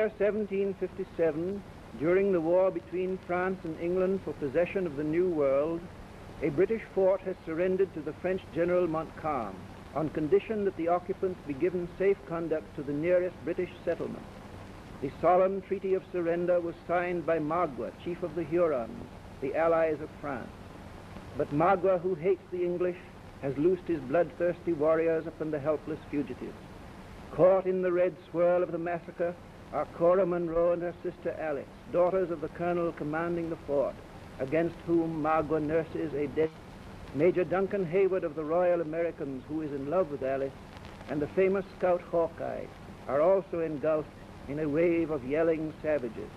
year 1757, during the war between France and England for possession of the New World, a British fort has surrendered to the French General Montcalm on condition that the occupants be given safe conduct to the nearest British settlement. The solemn treaty of surrender was signed by Magua, chief of the Hurons, the allies of France. But Magua, who hates the English, has loosed his bloodthirsty warriors upon the helpless fugitives. Caught in the red swirl of the massacre are Cora Munro and her sister Alice, daughters of the colonel commanding the fort, against whom Magua nurses a dead. Major Duncan Hayward of the Royal Americans, who is in love with Alice, and the famous scout Hawkeye, are also engulfed in a wave of yelling savages.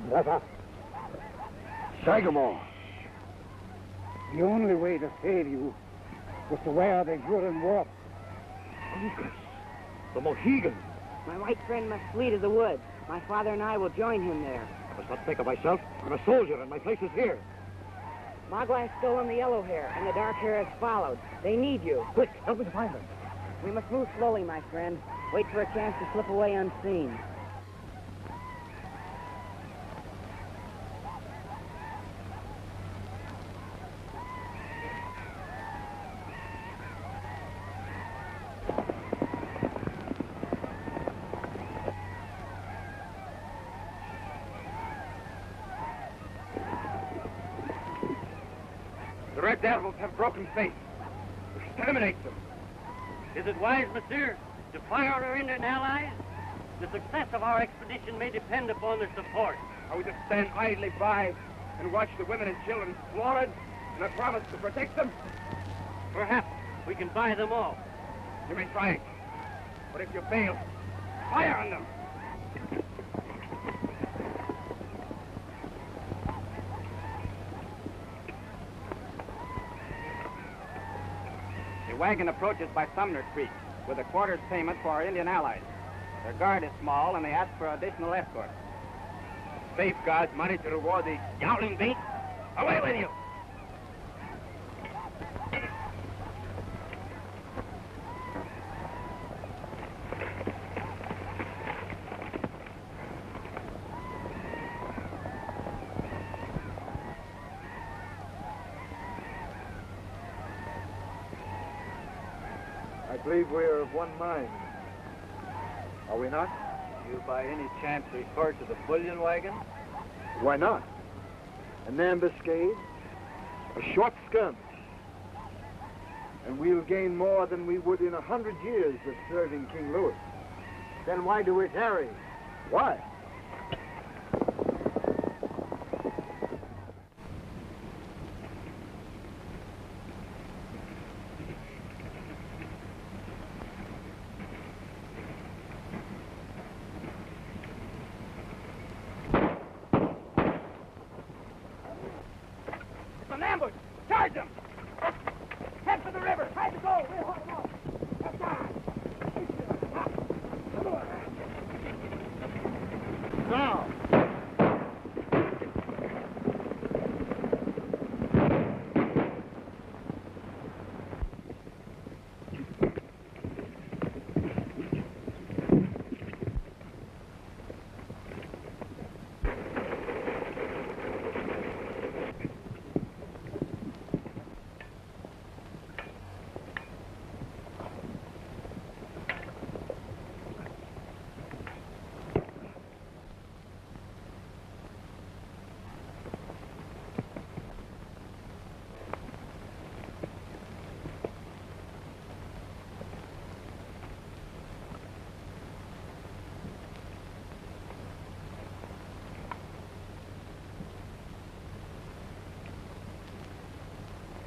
Brother, Sagamore. The only way to save you was to wear the Huron warp. The Mohicans. My white friend must flee to the woods. My father and I will join him there. I must not think of myself. I'm a soldier, and my place is here. Magua has stolen the yellow hair, and the dark hair has followed. They need you. Quick, help me to find them. We must move slowly, my friend. Wait for a chance to slip away unseen. The Red Devils have broken faith. Exterminate them. Is it wise, monsieur, to fire our Indian allies? The success of our expedition may depend upon their support. Are we to stand idly by and watch the women and children slaughtered and I promise to protect them? Perhaps we can buy them off. You may try it. But if you fail, fire on them. The wagon approaches by Sumner Creek with a quarter's payment for our Indian allies. Their guard is small, and they ask for additional escort. Safeguards money to reward the yowling beast. Away with you! I believe we are of one mind. Are we not? Do you by any chance refer to the bullion wagon? Why not? An ambuscade, a short skirmish, and we'll gain more than we would in 100 years of serving King Louis. Then why do we tarry? Why? An ambush! Charge them! Head for the river! Try to go! We'll hold them off! That's on! Now!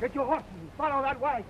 Get your horses and follow that wagon.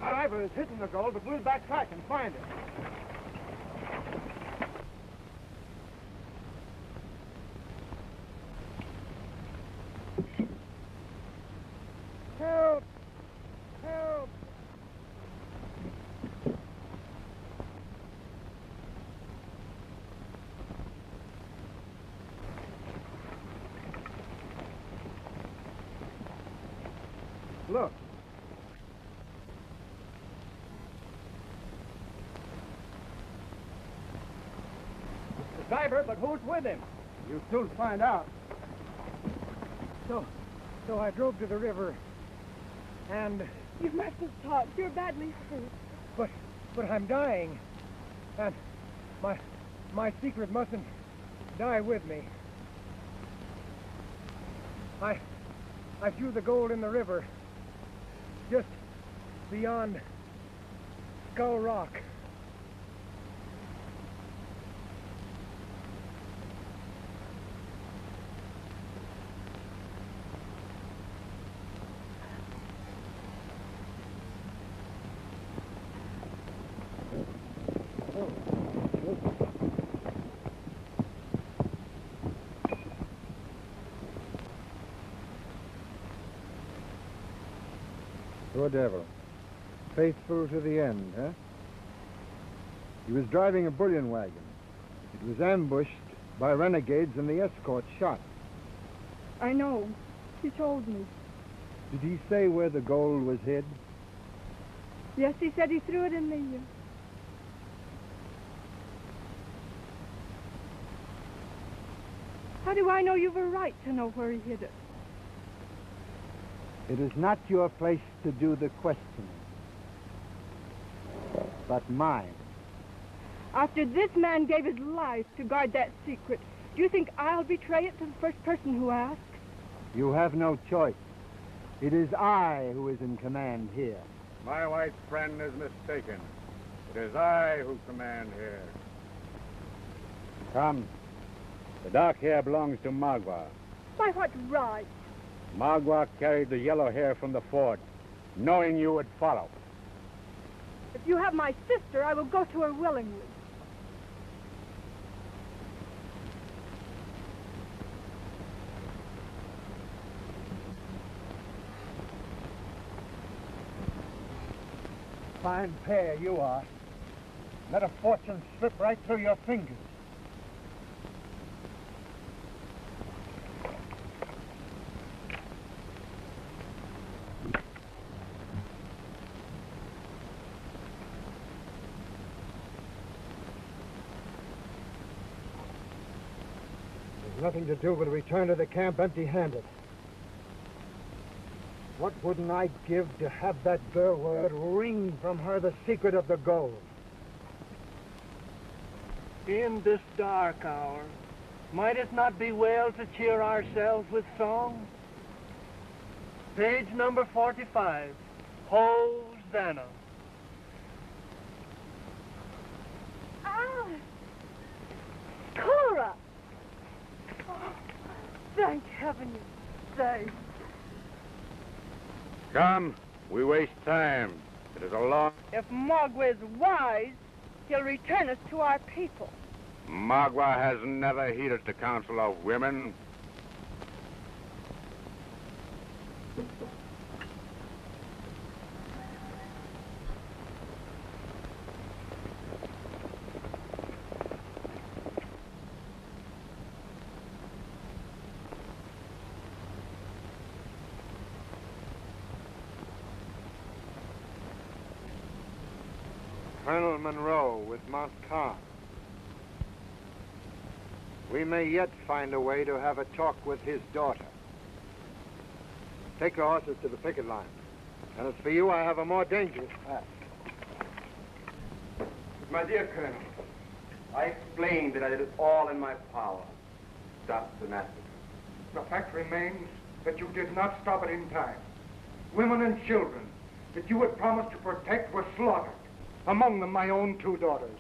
Our driver is hitting the gold, but we'll backtrack and find it. Help! Help! Look. It's the driver, but who's with him? You'll soon find out. So I drove to the river, and... You mustn't talk. You're badly hurt. But I'm dying. And my secret mustn't die with me. I threw the gold in the river, just beyond Skull Rock. Poor devil. Faithful to the end, huh? He was driving a bullion wagon. It was ambushed by renegades and the escort shot. I know. He told me. Did he say where the gold was hid? Yes, he said he threw it in the... How do I know you've a right to know where he hid it? It is not your place to do the questioning, but mine. After this man gave his life to guard that secret, do you think I'll betray it to the first person who asks? You have no choice. It is I who is in command here. My white friend is mistaken. It is I who command here. Come. The dark hair belongs to Magua. By what right? Magua carried the yellow hair from the fort, knowing you would follow. If you have my sister, I will go to her willingly. Fine pair you are. Let a fortune slip right through your fingers. There's nothing to do but return to the camp empty-handed. What wouldn't I give to have that girl where it wring from her the secret of the gold? In this dark hour, might it not be well to cheer ourselves with song? Page number 45, Hosanna. Ah! Cora! Oh, thank heaven you're safe. Come, we waste time. It is a long... If Magua is wise, he'll return us to our people. Magua has never heeded the counsel of women. Colonel Monroe with Montcalm. We may yet find a way to have a talk with his daughter. Take your horses to the picket line. And as for you, I have a more dangerous task. My dear Colonel, I explained that I did all in my power to stop the massacre. The fact remains that you did not stop it in time. Women and children that you had promised to protect were slaughtered. Among them, my own 2 daughters.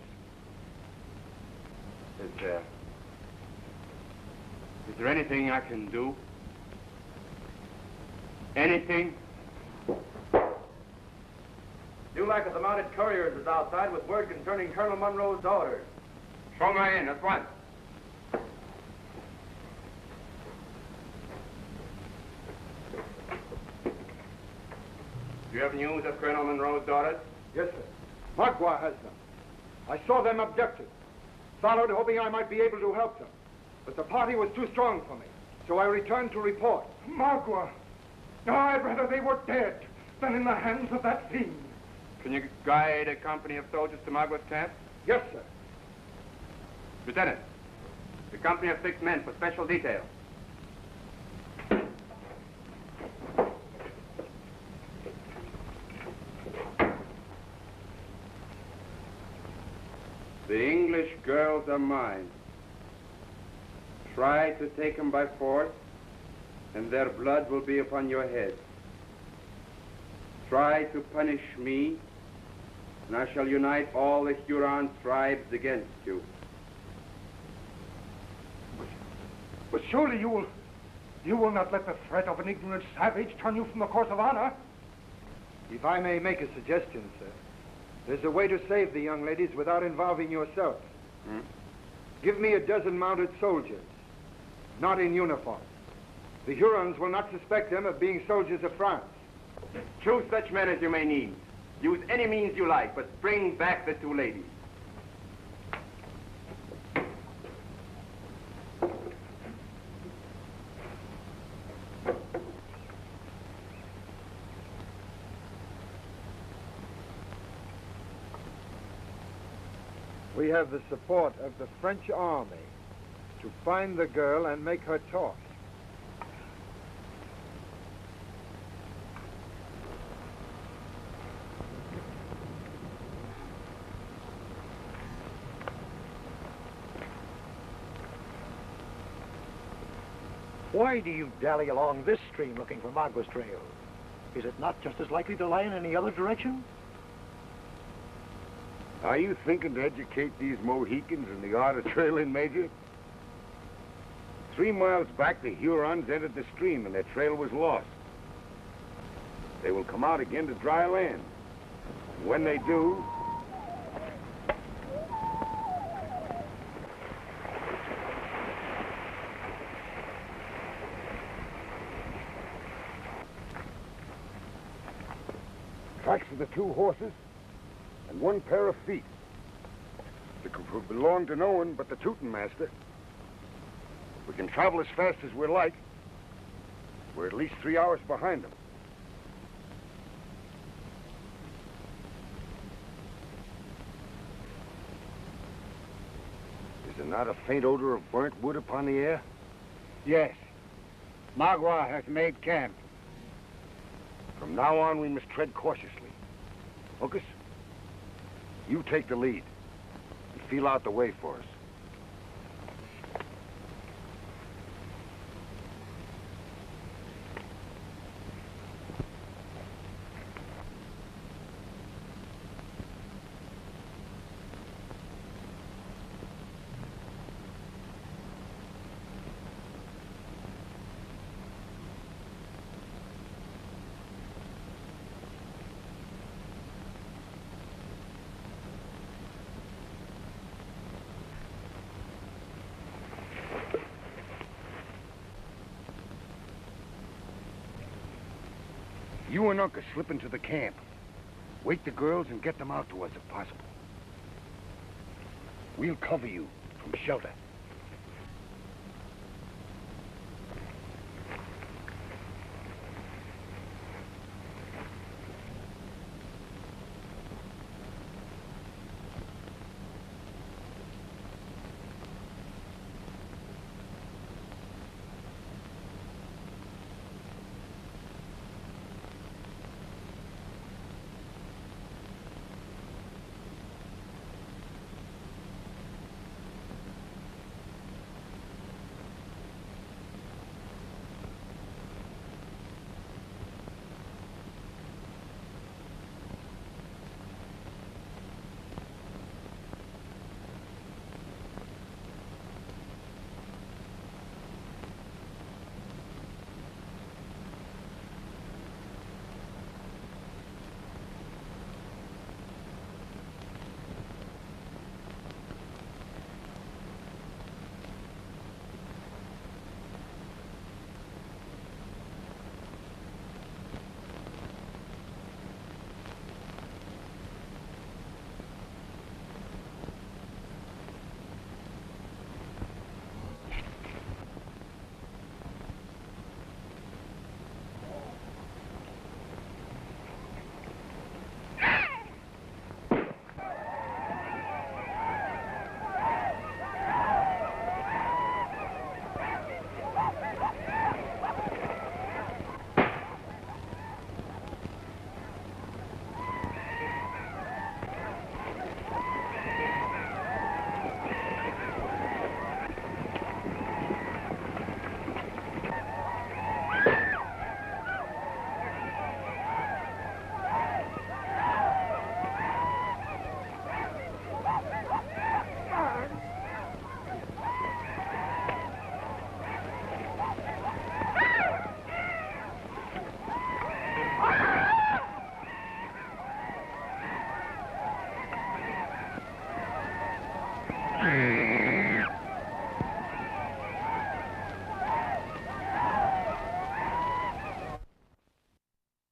Is there anything I can do? Anything? Dulac of the mounted couriers is outside with word concerning Colonel Monroe's daughters. Show me in at once. Do you have news of Colonel Monroe's daughters? Yes, sir. Magua has them. I saw them abducted. Followed, hoping I might be able to help them. But the party was too strong for me, so I returned to report. Magua! No, I'd rather they were dead than in the hands of that fiend. Can you guide a company of soldiers to Magua's camp? Yes, sir. Lieutenant, the company of 6 men for special detail. The English girls are mine. Try to take them by force, and their blood will be upon your head. Try to punish me, and I shall unite all the Huron tribes against you. But surely you will not let the threat of an ignorant savage turn you from the course of honor. If I may make a suggestion, sir, there's a way to save the young ladies without involving yourself. Give me a dozen mounted soldiers, not in uniform. The Hurons will not suspect them of being soldiers of France. Choose such men as you may need. Use any means you like, but bring back the 2 ladies. We have the support of the French army to find the girl and make her talk. Why do you dally along this stream looking for Magua's trail? Is it not just as likely to lie in any other direction? Are you thinking to educate these Mohicans in the art of trailing, Major? 3 miles back, the Hurons entered the stream and their trail was lost. They will come out again to dry land. And when they do... Tracks of the 2 horses and 1 pair of feet. They could belong to no one but the tootin' master. We can travel as fast as we like. We're at least 3 hours behind them. Is there not a faint odor of burnt wood upon the air? Yes. Magua has made camp. From now on, we must tread cautiously. Uncas, you take the lead and feel out the way for us. You and Uncas slip into the camp. Wake the girls and get them out to us if possible. We'll cover you from shelter.